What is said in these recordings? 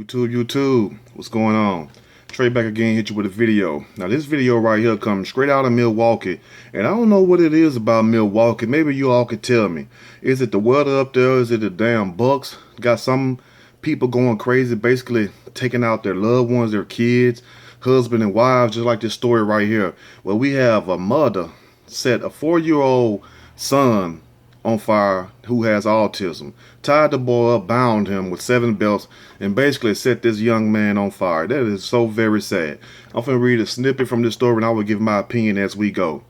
YouTube, what's going on? Trey back again, hit you with a video. Now this video right here comes straight out of Milwaukee, and I don't know what it is about Milwaukee. Maybe you all could tell me. Is it the weather up there? Is it the damn Bucks? Got some people going crazy, basically taking out their loved ones, their kids, husband and wives, just like this story right here. Well, we have a mother set a 4-year-old son on fire who has autism, tied the boy up, bound him with 7 belts, and basically set this young man on fire. That is so very sad. I'm going to read a snippet from this story and I will give my opinion as we go.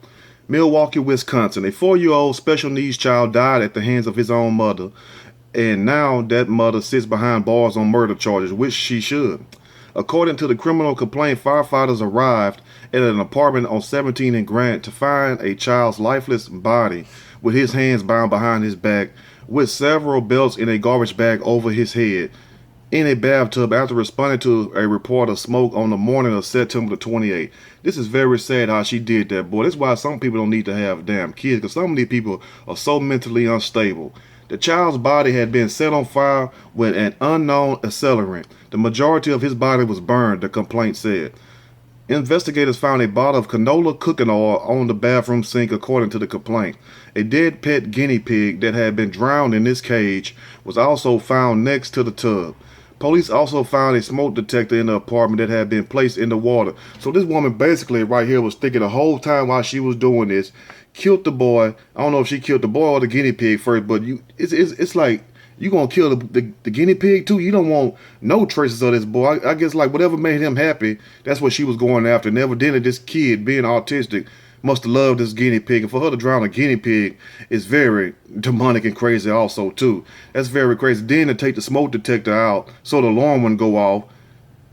Milwaukee, Wisconsin. A 4-year-old special needs child died at the hands of his own mother, and now that mother sits behind bars on murder charges, which she should. According to the criminal complaint, firefighters arrived at an apartment on 17 and Grant to find a child's lifeless body with his hands bound behind his back, with several belts in a garbage bag over his head, in a bathtub after responding to a report of smoke on the morning of September the 28th. This is very sad how she did that, boy. That's why some people don't need to have damn kids, because some of these people are so mentally unstable. The child's body had been set on fire with an unknown accelerant. The majority of his body was burned, the complaint said. Investigators found a bottle of canola cooking oil on the bathroom sink, according to the complaint. A dead pet guinea pig that had been drowned in this cage was also found next to the tub. Police also found a smoke detector in the apartment that had been placed in the water. So this woman basically right here was thinking the whole time while she was doing this, killed the boy. I don't know if she killed the boy or the guinea pig first, but it's like, you gonna kill the guinea pig too? You don't want no traces of this boy. I guess like whatever made him happy, that's what she was going after. And evidently this kid, being autistic, must have loved this guinea pig. And for her to drown a guinea pig is very demonic and crazy also too. That's very crazy. Then to take the smoke detector out so the alarm wouldn't go off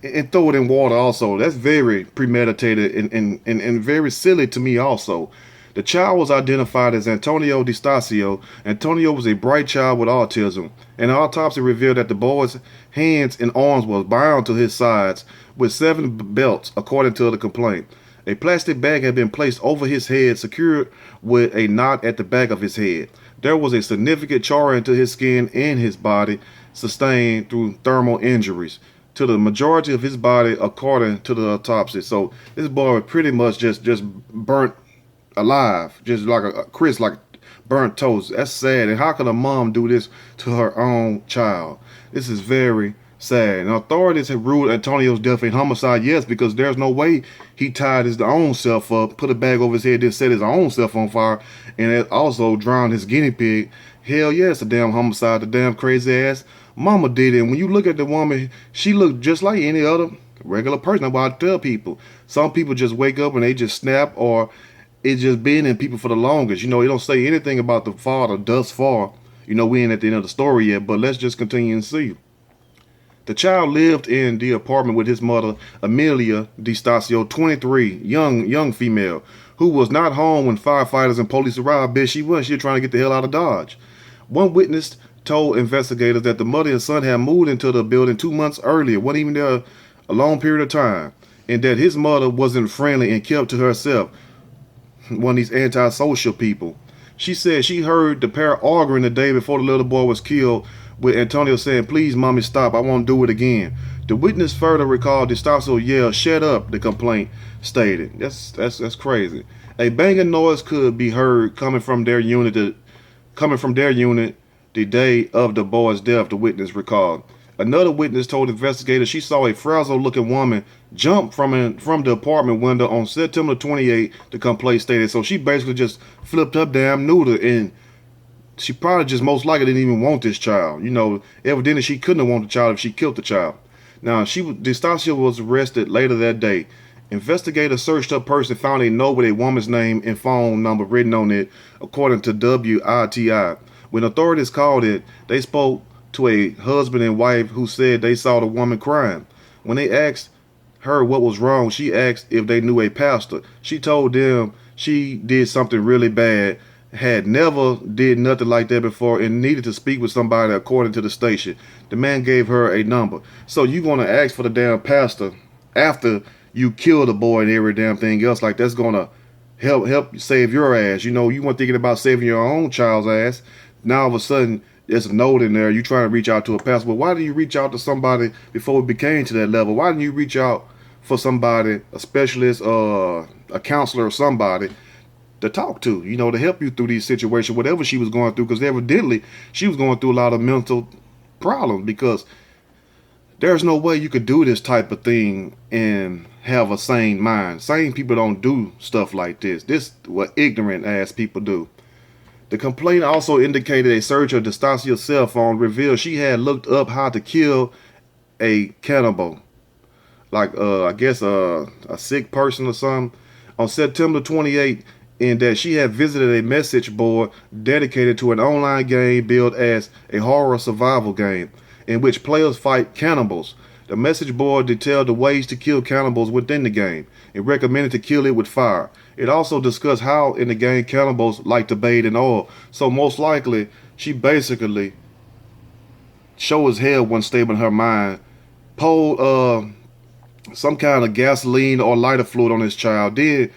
and throw it in water also. That's very premeditated and very silly to me also. The child was identified as Antonio DiStasio. Antonio was a bright child with autism. An autopsy revealed that the boy's hands and arms were bound to his sides with 7 belts, according to the complaint. A plastic bag had been placed over his head, secured with a knot at the back of his head. There was a significant charring to his skin and his body, sustained through thermal injuries to the majority of his body, according to the autopsy. So this boy was pretty much just burnt alive, just like a crisp, like burnt toast. That's sad. And how can a mom do this to her own child? This is very sad. And authorities have ruled Antonio's death a homicide, yes, because there's no way he tied his own self up, put a bag over his head, then set his own self on fire, and it also drowned his guinea pig. Hell yeah, it's a damn homicide. The damn crazy ass mama did it. And when you look at the woman, she looked just like any other regular person. That's why I tell people, some people just wake up and they just snap, or it's just been in people for the longest. You know, it don't say anything about the father thus far. You know, we ain't at the end of the story yet, but let's just continue and see. The child lived in the apartment with his mother, Amelia DiStasio, 23, young female, who was not home when firefighters and police arrived. Bitch, she was trying to get the hell out of Dodge. One witness told investigators that the mother and son had moved into the building 2 months earlier, wasn't even there a long period of time, and that his mother wasn't friendly and kept to herself. One of these antisocial people. She said she heard the pair arguing the day before the little boy was killed, with Antonio saying, "Please, mommy, stop. I won't do it again." The witness further recalled DiStasio yelled, "Shut up," the complaint stated. That's crazy. A banging noise could be heard coming from their unit the day of the boy's death, the witness recalled. Another witness told investigators she saw a frazzled-looking woman jump from the apartment window on September 28th, the complaint stated. So she basically just flipped her damn noodle, and she probably just most likely didn't even want this child. You know, evidently she couldn't have wanted the child if she killed the child. Now, DiStasio was arrested later that day. Investigators searched her purse and found a note with a woman's name and phone number written on it, according to WITI. When authorities called it, they spoke to a husband and wife who said they saw the woman crying. When they asked her what was wrong, she asked if they knew a pastor. She told them she did something really bad, had never did nothing like that before, and needed to speak with somebody, according to the station. The man gave her a number. So you gonna ask for the damn pastor after you kill the boy and every damn thing else? Like, that's gonna help save your ass. You know, you weren't thinking about saving your own child's ass. Now all of a sudden there's a note in there. You trying to reach out to a pastor. But why didn't you reach out to somebody before it became to that level? Why didn't you reach out for somebody, a specialist, a counselor or somebody to talk to, to help you through these situations, whatever she was going through? Because evidently she was going through a lot of mental problems, because there's no way you could do this type of thing and have a sane mind. Sane people don't do stuff like this. This is what ignorant ass people do. The complaint also indicated a search of Destasia's cell phone revealed she had looked up how to kill a cannibal, like I guess a sick person or something, on September 28th, in that she had visited a message board dedicated to an online game billed as a horror survival game in which players fight cannibals. The message board detailed the ways to kill cannibals within the game. It recommended to kill it with fire. It also discussed how in the game cannibals like to bathe in oil. So most likely, she basically, show as hell wasn't stable in her mind, poured some kind of gasoline or lighter fluid on this child, did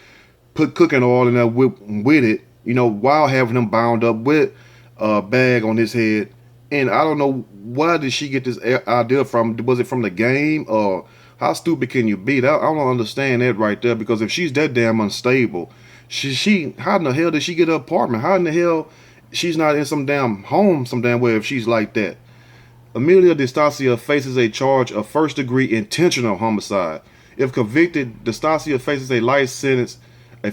put cooking oil in there with it, while having him bound up with a bag on his head. And I don't know, why did she get this idea from? Was it from the game? Or how stupid can you be? I don't understand that right there, because if she's that damn unstable, how in the hell did she get an apartment? How in the hell she's not in some damn home some damn way if she's like that? Amelia Destasia faces a charge of first-degree intentional homicide. If convicted, Destasia faces a life sentence, a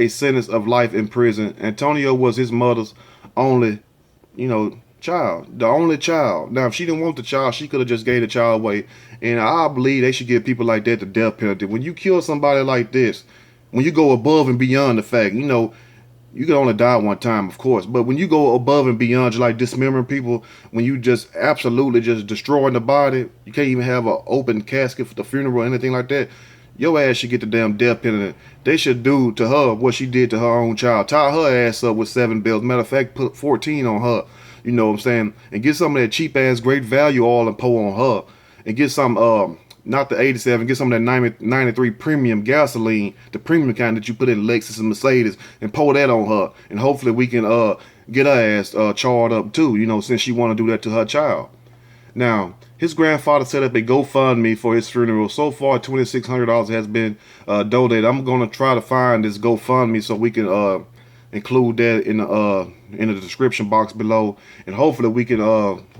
sentence of life in prison. Antonio was his mother's only, child, the only child. Now, if she didn't want the child, she could have just gave the child away. And I believe they should give people like that the death penalty. When you kill somebody like this, when you go above and beyond the fact, you can only die one time, of course, but when you go above and beyond, just like dismembering people, when you just absolutely just destroying the body, you can't even have an open casket for the funeral or anything like that, your ass should get the damn death penalty. They should do to her what she did to her own child. Tie her ass up with 7 bells. Matter of fact, put 14 on her. You know what I'm saying? And get some of that cheap ass great value oil and pour on her. And get some, not the 87, get some of that 93 premium gasoline, the premium kind that you put in Lexus and Mercedes, and pour that on her. And hopefully we can get her ass charred up too, since she want to do that to her child. Now, his grandfather set up a GoFundMe for his funeral. So far, $2,600 has been donated. I'm going to try to find this GoFundMe so we can include that in the description box below, and hopefully we can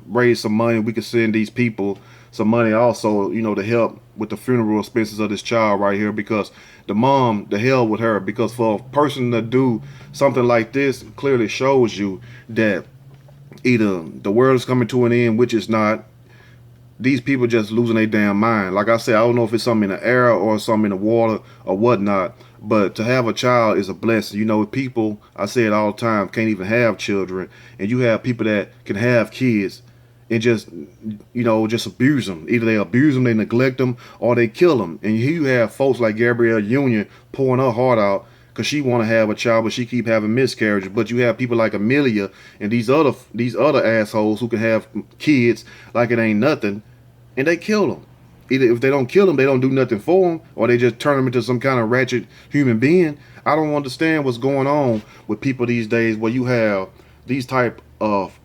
raise some money. We can send these people some money also, to help with the funeral expenses of this child right here, because the mom, the hell with her, because for a person to do something like this clearly shows you that either the world is coming to an end, which is not. These people just losing their damn mind. Like I said, I don't know if it's something in the air or something in the water or whatnot, but to have a child is a blessing. People, I say it all the time, can't even have children, and you have people that can have kids and just abuse them. Either they abuse them, they neglect them, or they kill them. And here you have folks like Gabrielle Union pouring her heart out because she want to have a child, but she keep having miscarriages. But you have people like Amelia and these other assholes who can have kids like it ain't nothing, and they kill them. Either if they don't kill them, they don't do nothing for them, or they just turn them into some kind of ratchet human being. I don't understand what's going on with people these days, where you have these type of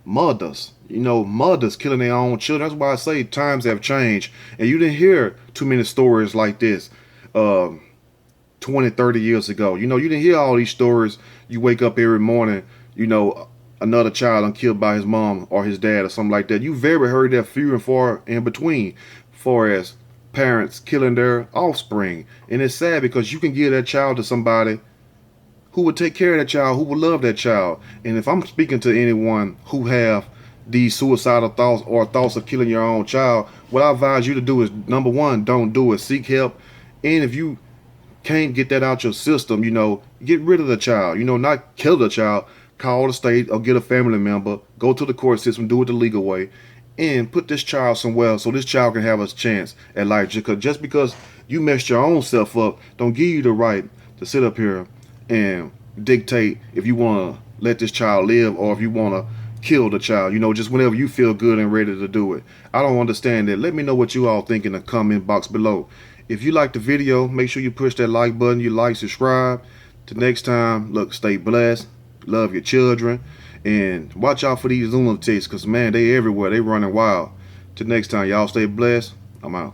mothers, mothers killing their own children. That's why I say times have changed, and you didn't hear too many stories like this 20, 30 years ago. You didn't hear all these stories. You wake up every morning, another child killed by his mom or his dad or something like that. You very heard that few and far in between, far as parents killing their offspring. And it's sad, because you can give that child to somebody who would take care of that child, who would love that child. And if I'm speaking to anyone who have these suicidal thoughts or thoughts of killing your own child, what I advise you to do is, number one, don't do it. Seek help. And if you can't get that out your system, get rid of the child. Not kill the child. Call the state or get a family member. Go to the court system. Do it the legal way. And put this child somewhere so this child can have a chance at life. Just because you messed your own self up, don't give you the right to sit up here and dictate if you want to let this child live or if you want to kill the child, just whenever you feel good and ready to do it. I don't understand that. Let me know what you all think in the comment box below. If you like the video, make sure you push that like button. You like, subscribe. Till next time, look, stay blessed. Love your children. And watch out for these lunatics, because, man, they everywhere. They running wild. Till next time, y'all stay blessed. I'm out.